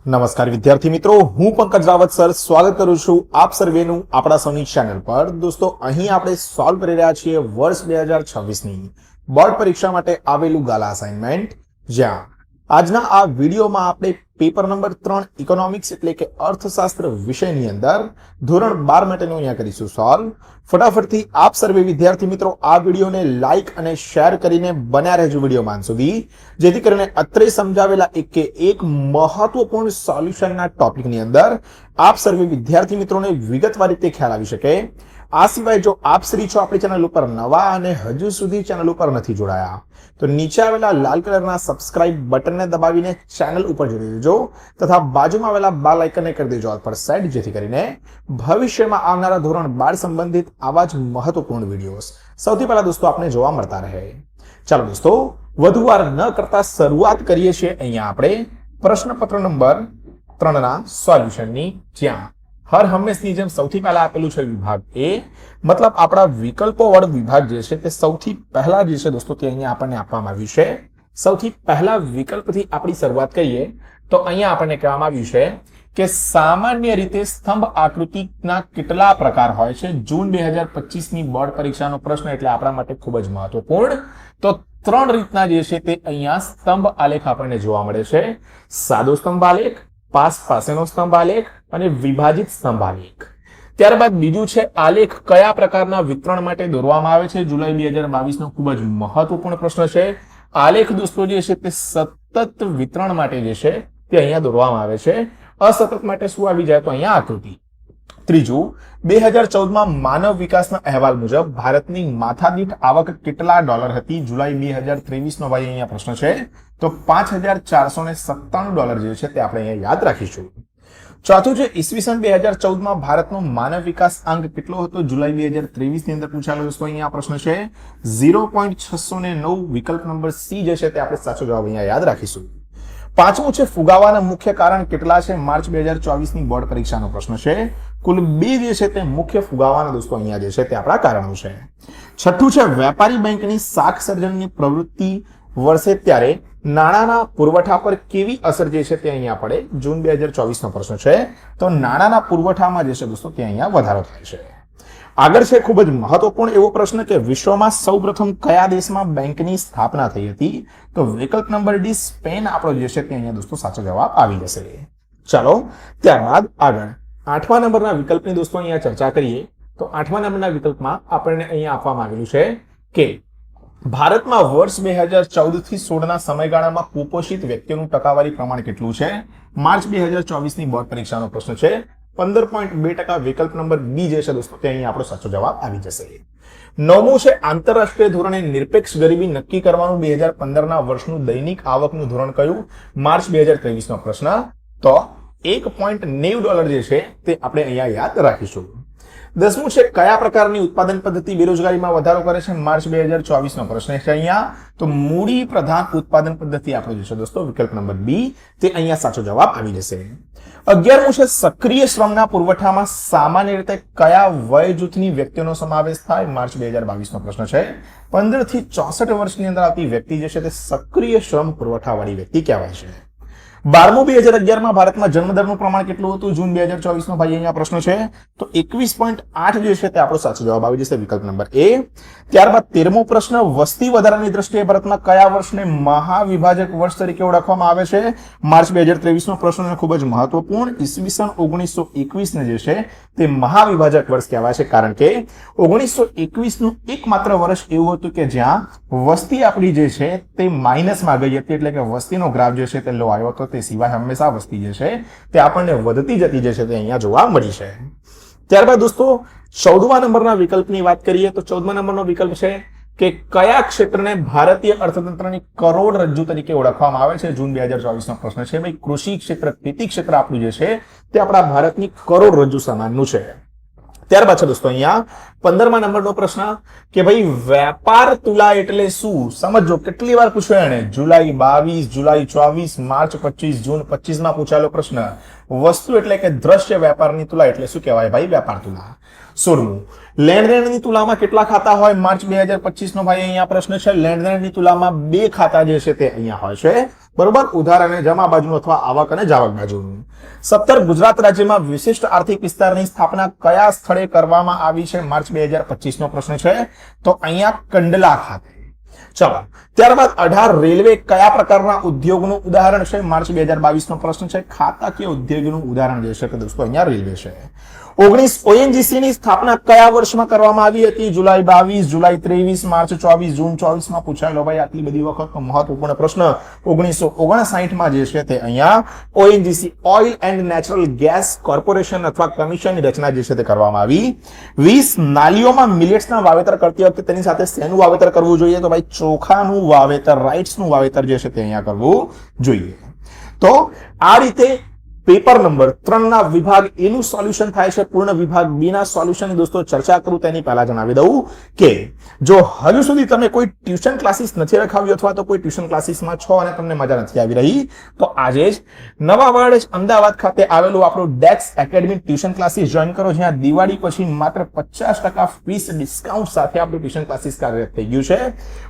નમસ્કાર વિદ્યાર્થી મિત્રો, હું પંકજ રાવત સર સ્વાગત કરું છું આપ સર્વેનું આપણા સૌની ચેનલ પર। દોસ્તો, અહીં આપણે સોલ્વ કરી રહ્યા છીએ વર્ષ 2026ની બોર્ડ પરીક્ષા માટે આવેલું ગાલા અસાઇનમેન્ટ, જ્યાં આજના આ વિડીયોમાં આપણે પેપર નંબર 3 ઇકોનોમિક્સ એટલે કે અર્થશાસ્ત્ર વિષયની અંદર ધોરણ 12 માટેનું અહીંયા કરીશું સોલ્વ। ફટાફટથી આપ સર્વે વિદ્યાર્થી મિત્રો આ વિડીયોને લાઈક અને શેર કરીને બન્યા રહેજો વિડીયોમાં અંત સુધી, જેથી કરીને અત્રે સમજાવેલા એક મહત્વપૂર્ણ સોલ્યુશનના ટોપિકની અંદર આપ સર્વે વિદ્યાર્થી મિત્રોને વિગતવાર રીતે ખ્યાલ આવી શકે। આ સિવાય જો આપ શ્રી છો આપણી ચેનલ ઉપર નવા અને હજુ સુધી ચેનલ ઉપર નથી જોડાયા તો નીચે આવેલા લાલ કલરના સબસ્ક્રાઇબ બટનને દબાવીને ચેનલ ઉપર જોડી દેજો તથા બાજુમાં આવેલા બેલ આઇકનને કરી દેજો ઓલ પર સેટ, જેથી કરીને ભવિષ્યમાં આવનારા ધોરણ 12 સંબંધિત આવા જ મહત્વપૂર્ણ વિડીયોઝ સૌથી પહેલા દોસ્તો આપને જોવા મળતા રહે। ચાલો દોસ્તો, વધુ વાર ન કરતા શરૂઆત કરીએ છીએ અહીંયા આપણે પ્રશ્નપત્ર નંબર 3 ના સોલ્યુશનની, જ્યાં હર હંમેશની જેમ સૌથી પહેલા આપેલું છે વિભાગ એ, મતલબ આપણા વિકલ્પો વાળો વિભાગ જે છે તે સૌથી પહેલા જે છે દોસ્તો તે અહીંયા આપણને આપવામાં આવ્યું છે। સૌથી પહેલા વિકલ્પથી આપણી શરૂઆત કરીએ તો અહીંયા આપણને કહેવામાં આવ્યું છે કે સામાન્ય રીતે સ્તંભ આકૃતિના કેટલા પ્રકાર હોય છે। જૂન 2025ની બોર્ડ પરીક્ષાનો પ્રશ્ન એટલે આપણા માટે ખૂબ જ મહત્વપૂર્ણ। તો 3 રીતના જે છે તે અહીંયા સ્તંભ આલેખ આપણને જોવા મળે છે: સાદો સ્તંભ આલેખ, પાસેનો સ્તંભ આલેખ અને વિભાજિત સ્તંભ આલેખ। ત્યારબાદ બીજું છે આલેખ કયા પ્રકારના વિતરણ માટે દોરવામાં આવે છે। જુલાઈ 2022 નો ખૂબ જ મહત્વપૂર્ણ પ્રશ્ન છે। આલેખ દોસ્તો જે છે તે સતત વિતરણ માટે જે છે તે અહીંયા દોરવામાં આવે છે। અસતત માટે શું આવી જાય તો અહીંયા આકૃતિ। ત્રીજું, 2014માં માનવ વિકાસના અહેવાલ મુજબ ભારતની માથાદીઠ આવક કેટલા ડોલર હતી। જુલાઈ 2023 નો ભાઈ અહીંયા પ્રશ્ન છે, તો $5,497 જે છે તે આપણે અહીંયા યાદ રાખીશું। ચોથું છે ઈસવીસન 2014માં ભારતનો માનવ વિકાસ આંક કેટલો હતો। જુલાઈ 2023 ની અંદર પૂછાયેલો દોસ્તો અહીંયા પ્રશ્ન છે 0.609। વિકલ્પ નંબર સી જે છે તે આપણે સાચો જવાબ અહીંયા યાદ રાખીશું। પાંચમું છે ફુગાવાના મુખ્ય કારણ કેટલા છે। માર્ચ 2024ની બોર્ડ પરીક્ષાનો પ્રશ્ન છે। કુલ 2 જે છે તે મુખ્ય ફુગાવાના દોસ્તો અહીંયા જે છે તે આપણા કારણો છે। છઠ્ઠું છે વેપારી બેંકની શાખ સર્જનની પ્રવૃત્તિ વર્ષે ત્યારે નાણાંના પુરવઠા પર કેવી અસર જે છે તે અહીંયા પડે। જૂન 2024 નો પ્રશ્ન છે, તો નાણાંના પુરવઠામાં જે છે દોસ્તો તે અહીંયા વધારો થાય છે। આગળ છે ખૂબ જ મહત્વપૂર્ણ એવો પ્રશ્ન કે વિશ્વમાં સૌપ્રથમ કયા દેશમાં બેંકની સ્થાપના થઈ હતી। તો વિકલ્પ નંબર ડી સ્પેન આપણો જે છે તે અહીંયા દોસ્તો સાચો જવાબ આવી જશે। ચાલો ત્યારબાદ આગળ 8મા નંબરના વિકલ્પની દોસ્તો અહીંયા ચર્ચા કરીએ તો 8મા નંબરના વિકલ્પમાં આપણને અહીંયા આપવામાં આવેલું છે કે ભારતમાં વર્ષ 2014 થી 16 ના સમયગાળામાં કુપોષિત વ્યક્તિઓનું ટકાવારી પ્રમાણ કેટલું છે। માર્ચ 2024ની બોર્ડ પરીક્ષાનો પ્રશ્ન છે। 15.2%। વિકલ્પ નંબર બી જે છે દોસ્તો તે અહીં આપણો સાચો જવાબ આવી જશે। 9મું છે આંતરરાષ્ટ્રીય ધોરણે નિરપેક્ષ ગરીબી નક્કી કરવાનું 2015ના વર્ષનું દૈનિક આવકનું ધોરણ કયું। માર્ચ 2023 નો પ્રશ્ન, તો $1.90 જે છે તે આપણે અહીંયા યાદ રાખીશું। 10મું છે કયા પ્રકારની ઉત્પાદન પદ્ધતિ બેરોજગારીમાં વધારો કરે છે। માર્ચ 2024 નો પ્રશ્ન છે અહીંયા, તો મૂડી પ્રધાન ઉત્પાદન પદ્ધતિ આપણો જે છે દોસ્તો વિકલ્પ નંબર બી તે અહીંયા સાચો જવાબ આવી જશે। 11મું છે સક્રિય શ્રમના પુરવઠામાં સામાન્ય રીતે કયા વય જૂથની વ્યક્તિઓનો સમાવેશ થાય। માર્ચ 2022 નો પ્રશ્ન છે। 15 થી 64 વર્ષની અંદર આવતી વ્યક્તિ જે છે તે સક્રિય શ્રમ પુરવઠાવાળી વ્યક્તિ કહેવાય છે। 12મું 2011માં ભારતમાં જન્મદરનું પ્રમાણ કેટલું હતું। જૂન 2024 નો ભાઈ અહીંયા પ્રશ્ન છે, તો 21.8 જે છે તે આપણો સાચો જવાબ આવી જશે વિકલ્પ નંબર એ। ત્યારબાદ 13મો પ્રશ્ન, વસ્તી વધારાની દ્રષ્ટિએ ભારતમાં કયા વર્ષને મહાવિભાજક વર્ષ તરીકે ઓળખવામાં આવે છે। માર્ચ 2023 નો પ્રશ્ન ખૂબ જ મહત્વપૂર્ણ। ઈસવીસન 1921 ને જે છે તે મહાવિભાજક વર્ષ કહેવાય છે, કારણ કે 1921 નું એકમાત્ર વર્ષ એવું હતું કે જ્યાં વસ્તી આપણી જે છે તે માઇનસમાં ગઈ હતી, એટલે કે વસ્તીનો ગ્રાફ જે છે તે લો આવ્યો હતો। તે સિવાય હંમેશા વસ્તી જે છે તે આપણને વધતી જતી જે છે તે અહીંયા જોવા મળી છે। ત્યારબાદ દોસ્તો 14મા નંબરના વિકલ્પની વાત કરીએ તો 14મા નંબરનો વિકલ્પ છે કે કયા ક્ષેત્રને ભારતીય અર્થતંત્રની કરોડરજ્જુ તરીકે ઓળખવામાં આવે છે। જૂન 2024 નો પ્રશ્ન છે ભાઈ કૃષિ ક્ષેત્ર, ખેતી ક્ષેત્ર આપણું જે છે તે આપણા ભારતની કરોડરજ્જુ સમાનનું છે। ત્યારબાદ છે દોસ્તો અહીંયા 15મા નંબરનો પ્રશ્ન કે ભાઈ વેપાર તુલા એટલે શું। સમજો કેટલી વાર પૂછ્યો એને, જુલાઈ 22, જુલાઈ 24, માર્ચ 25, જૂન 25 માં પૂછાયેલો પ્રશ્ન। વસ્તુ એટલે કે દ્રશ્ય વેપારની તુલા એટલે શું કહેવાય ભાઈ, વેપાર તુલા। 16મું, લેણદેણની તુલામાં કેટલા ખાતા હોય। માર્ચ 2025 નો ભાઈ અહીંયા પ્રશ્ન છે। લેણદેણની તુલામાં 2 ખાતા જે છે તે અહીંયા હોય છે। બરોબર, ઉધાર અને જમા બાજુનું અથવા આવક અને જાવક બાજુનું. 17 ગુજરાત રાજ્યમાં વિશિષ્ટ આર્થિક વિસ્તારની સ્થાપના કયા સ્થળે કરવામાં આવી છે માર્ચ 2025 નો પ્રશ્ન છે, તો અહીંયા કંડલા ખાતે. ચલો, ત્યારબાદ 18 રેલવે કયા પ્રકારના ઉદ્યોગનું ઉદાહરણ છે માર્ચ 2022 નો પ્રશ્ન છે. ખાતાકીય ઉદ્યોગનું ઉદાહરણ જે છે કે દોસ્તો અહીંયા રેલવે છે. 19 ઓએનજીસી ની સ્થાપના કયા વર્ષમાં કરવામાં આવી હતી? જુલાઈ 22, જુલાઈ 23, માર્ચ 24, જૂન 24 માં પૂછાયેલો ભાઈ આટલી બધી વખત મહત્વપૂર્ણ પ્રશ્ન. 1959 માં જે છે તે અહીંયા ONGC oil and natural gas corporation અથવા કમિશનની રચના જે છે તે કરવામાં આવી. 20 નાલીઓમાં મિલેટ્સના વાવેતર કરતી વખતે તેની સાથે શેનું વાવેતર કરવું જોઈએ? તો ભાઈ ચોખાનું વાવેતર, રાઇટ્સનું વાવેતર જે છે તે અહીંયા કરવું જોઈએ. તો આ રીતે પેપર નંબર 3 ના વિભાગ એ નું સોલ્યુશન થાય છે. પૂર્ણ વિભાગ બી ના સોલ્યુશન દોસ્તો ચર્ચા કરું તેની પહેલા જણાવી દઉં કે જો હજુ સુધી તમે કોઈ ટ્યુશન ક્લાસીસ નથી રખાવ્યો અથવા તો કોઈ ટ્યુશન ક્લાસીસમાં છો અને તમને મજા નથી આવી રહી, તો આજે જ નવા વર્ષ અમદાવાદ ખાતે આવેલું આપણું ડેક્સ એકેડમી ટ્યુશન ક્લાસીસ જોઈન કરો, જ્યાં દિવાળી પછી માત્ર 50% ફીસ ડિસ્કાઉન્ટ સાથે આપણું ટ્યુશન ક્લાસીસ કાર્યરત થઈ ગયું છે.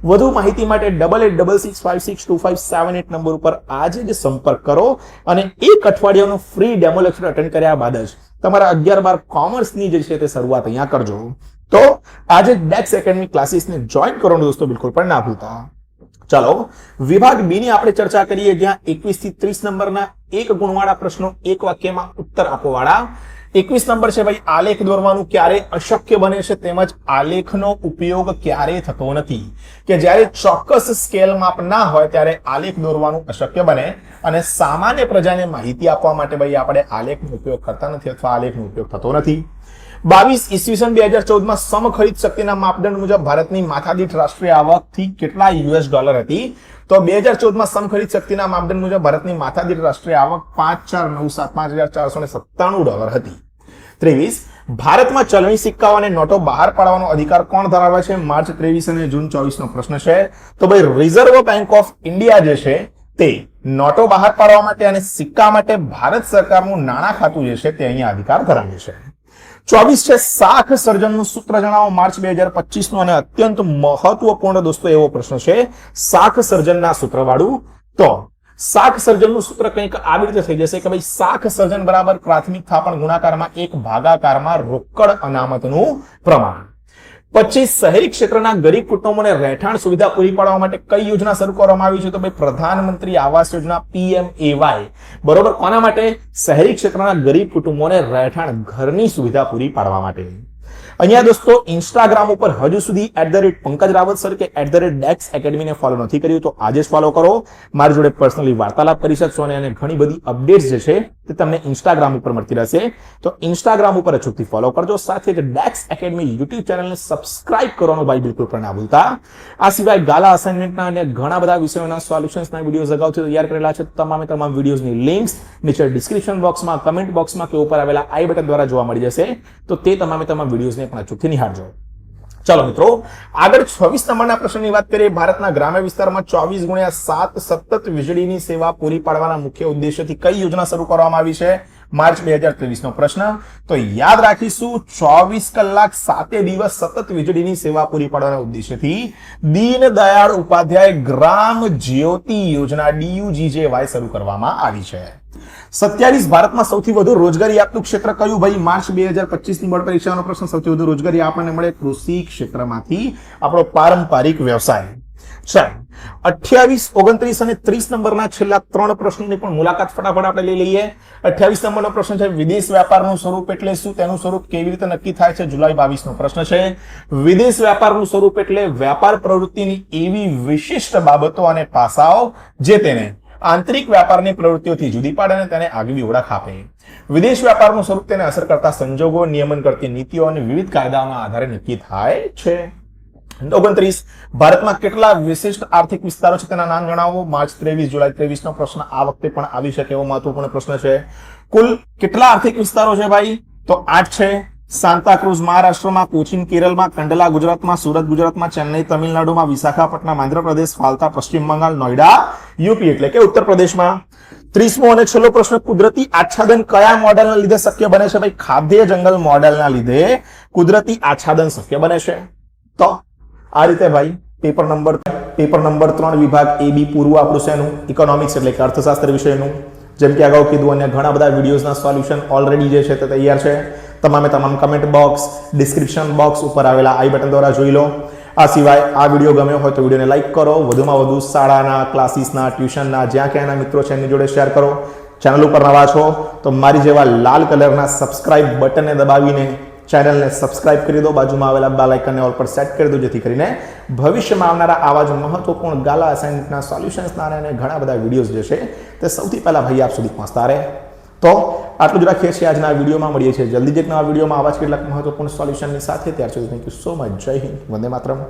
વધુ માહિતી માટે 8866562578 નંબર ઉપર આજે જ સંપર્ક કરો અને એક અઠવાડિયા ફ્રી ડેમો લેક્ચર અટેન્ડ કર્યા બાદ જ તમારા 11-12 કોમર્સની જે છે તે શરૂઆત અહીંયા કરજો. તો આજે ડેક્સ એકેડમી ક્લાસીસને જોઈન કરવાનું દોસ્તો બિલકુલ પણ ના ભૂલતા. ચાલો, વિભાગ બી ની આપણે ચર્ચા કરીએ, જ્યાં 21 થી 30 નંબરના એક ગુણવાળા પ્રશ્નો એક વાક્યમાં ઉત્તર આપો વાળા. 21 નંબર છે ભાઈ, આલેખ દોરવાનું ક્યારે અશક્ય બને છે તેમજ આલેખનો ઉપયોગ ક્યારે થતો નથી. કે જ્યારે ચોક્કસ સ્કેલ માપ ના હોય ત્યારે આલેખ દોરવાનું અશક્ય બને અને સામાન્ય પ્રજાને માહિતી આપવા માટે ભાઈ આપણે આલેખનો ઉપયોગ કરતા નથી અથવા આલેખનો ઉપયોગ થતો નથી. 22 ઈસવીસન 2014 માં સમખરીદ શક્તિના માપદંડ મુજબ ભારતની માથાદીઠ રાષ્ટ્રીય આવકથી કેટલા યુએસ ડોલર હતી? તો 2014 માં સમખરીદ શક્તિના માપદંડ મુજબ ભારતની માથાદીઠ રાષ્ટ્રીય આવક 5,497,597 ડોલર હતી. 23 ભારતમાં ચલણી સિક્કાઓ અને નોટો બહાર પાડવાનો અધિકાર કોણ ધરાવે છે? માર્ચ 23 અને જૂન 24 નો પ્રશ્ન છે. તો ભાઈ રિઝર્વ બેંક ઓફ ઇન્ડિયા જે છે તે નોટો બહાર પાડવા માટે અને સિક્કા માટે ભારત સરકારનું નાણાં ખાતું જે છે તે અહીંયા અધિકાર ધરાવે છે. 24 છે શાખ સર્જનનું સૂત્ર જણાવો માર્ચ 2025 નું, અને અત્યંત મહત્વપૂર્ણ દોસ્તો એવો પ્રશ્ન છે શાખ સર્જનના સૂત્ર વાળું. તો શાખ સર્જનનું સૂત્ર કંઈક આવી રીતે થઈ જશે કે ભાઈ શાખ સર્જન બરાબર પ્રાથમિક થાપણ ગુણાકારમાં 1 ભાગાકારમાં રોકડ અનામતનું પ્રમાણ. 25 શહેરી ક્ષેત્રના ગરીબ કુટુંબોને રહેઠાણ સુવિધા પૂરી પાડવા માટે કઈ યોજના શરૂ કરવામાં આવી છે? તો ભાઈ પ્રધાનમંત્રી આવાસ યોજના PMAY. બરોબર, કોના માટે? શહેરી ક્ષેત્રના ગરીબ કુટુંબોને રહેઠાણ ઘરની સુવિધા પૂરી પાડવા માટે. અહીંયા દોસ્તો ઇન્સ્ટાગ્રામ ઉપર હજુ સુધી @પંકજ રાવત સર કે @ડેક્સ એકેડમીને ફોલો નથી કર્યું તો આજે જ ફોલો કરો. મારી જોડે પર્સનલી વાર્તાલાપ કરી શકશો અને ઘણી બધી અપડેટ્સ જે છે તે તમને ઇન્સ્ટાગ્રામ ઉપર મળતી રહેશે. તો ઇન્સ્ટાગ્રામ ઉપર અચૂકથી ફોલો કરજો. સાથે જ ડેક્સ એકેડમી યુટ્યુબ ચેનલને સબસ્ક્રાઇબ કરવાનું ભાઈ બિલકુલ પણ ના ભૂલતા. આ સિવાય ગાલા અસાઇનમેન્ટના અને ઘણા બધા વિષયોના સોલ્યુશન્સના વિડીયોઝ અગાઉથી તૈયાર કરેલા છે. તમામ વિડીયોઝની લિંક્સ નીચે ડિસ્ક્રિપ્શન બોક્સમાં, કમેન્ટ બોક્સમાં કે ઉપર આવેલા આઈ બટન દ્વારા જોવા મળી જશે. તો તે તમામ વિડીયોઝને પણ અચૂકથી નિહાળજો. ચાલો મિત્રો, આગળ 26 નંબરના પ્રશ્નની વાત કરીએ. ભારતના ગ્રામ્ય વિસ્તારમાં 24x7 સતત વીજળીની સેવા પૂરી પાડવાના મુખ્ય ઉદ્દેશ્યથી કઈ યોજના શરૂ કરવામાં આવી છે? માર્ચ 2023 નો પ્રશ્ન. તો યાદ રાખીશું 24 કલાક 7 દિવસ સતત વીજળીની સેવા પૂરી પાડવાના ઉદ્દેશ્યથી દીનદયાળ ઉપાધ્યાય ગ્રામ જ્યોતિ યોજના DUGJY શરૂ કરવામાં આવી છે. 27 ભારતમાં સૌથી વધુ રોજગારી આપતું ક્ષેત્ર કયું? ભાઈ માર્ચ 2025 ની બોર્ડ પરીક્ષાનો પ્રશ્ન. સૌથી વધુ રોજગારી આપણને મળે કૃષિ ક્ષેત્રમાંથી, આપણો પારંપરિક વ્યવસાય. ચાલો, 28, 29 અને 30 નંબરના છેલ્લા 3 પ્રશ્નોની પણ મુલાકાત ફટાફટ આપણે લઈ લઈએ. 28 નંબરનો પ્રશ્ન છે વિદેશ વ્યાપારનું સ્વરૂપ એટલે શું? તેનું સ્વરૂપ કેવી રીતે નક્કી થાય છે? જુલાઈ 22 નો પ્રશ્ન છે. વિદેશ વ્યાપારનું સ્વરૂપ એટલે વ્યાપાર પ્રવૃત્તિની એવી વિશિષ્ટ બાબતો અને પાસાઓ જે તેને આંતરિક વ્યાપારની પ્રવૃત્તિઓથી જુદી પાડે અને તેને આગવી ઓળખ આપે. વિદેશ વ્યાપારનું સ્વરૂપ તેને અસર કરતા સંજોગો, નિયમન કરતી નીતિઓ અને વિવિધ કાયદાઓના આધારે નક્કી થાય છે. 29 ભારતમાં કેટલા વિશિષ્ટ આર્થિક વિસ્તારો છે તેના નામ જણાવો. માર્ચ 23, જુલાઈ 23 નો પ્રશ્ન આ વખતે પણ આવી શકે એવો મહત્વપૂર્ણ પ્રશ્ન છે. કુલ કેટલા આર્થિક વિસ્તારો છે ભાઈ? તો 8 છે. સાંતાક્રુઝ મહારાષ્ટ્રમાં, કોચીન કેરળમાં, કંડલા ગુજરાતમાં, સુરત ગુજરાતમાં, ચેન્નઈ તમિલનાડુમાં, વિશાખાપટ્ટનમ આંધ્રપ્રદેશ, ફાલતા પશ્ચિમ બંગાળ, નોઈડા યુપી એટલે કે ઉત્તર પ્રદેશમાં. 30મો અને છેલ્લો પ્રશ્ન કુદરતી આચ્છાદન કયા મોડેલના લીધે શક્ય બને છે? ભાઈ ખાદ્ય જંગલ મોડેલના લીધે કુદરતી આચ્છાદન શક્ય બને છે. તો આ રીતે ભાઈ પેપર નંબર પેપર નંબર 3 વિભાગ એ બી પૂર્વ આપણું છે એનું ઇકોનોમિક્સ એટલે કે અર્થશાસ્ત્ર વિષયનું, જેમ કે અગાઉ કીધું, અને ઘણા બધા વિડીયોઝના સોલ્યુશન ઓલરેડી જે છે તે તૈયાર છે. તમામે તમામ કમેન્ટ બોક્સ, ડિસ્ક્રિપ્શન બોક્સ ઉપર આવેલા આઈ બટન દ્વારા જોઈ લો. આ સિવાય આ વિડીયો ગમ્યો હોય તો વિડીયોને લાઇક કરો, વધુમાં વધુ શાળાના, ક્લાસીસના, ટ્યુશનના જ્યાં ક્યાં એના મિત્રો છે એમની જોડે શેર કરો. ચેનલ ઉપર નવા છો તો મારી જેવા લાલ કલરના સબસ્ક્રાઇબ બટનને દબાવીને ચેનલને સબસ્ક્રાઇબ કરી દો. બાજુમાં આવેલા બેલ આઇકનને ઓલ પર સેટ કરી દો, જેથી કરીને ભવિષ્યમાં આવનારા આવા જ મહત્વપૂર્ણ ગાલા અસાઇનમેન્ટના સોલ્યુશન્સના અને ઘણા બધા વિડીયોઝ જે છે તે સૌથી પહેલા ભાઈ આપ સુધી પહોંચતા રહે. તો આટલું જ રાખીએ છીએ આજના વિડીયોમાં. મળીએ છીએ જલ્દી જ એક નવા વિડીયોમાં આવા જ કેટલાક મહત્વપૂર્ણ સોલ્યુશનની સાથે. ત્યાર સુધી થેન્ક યુ સો મચ. જય હિન્દ, વંદે માતરમ.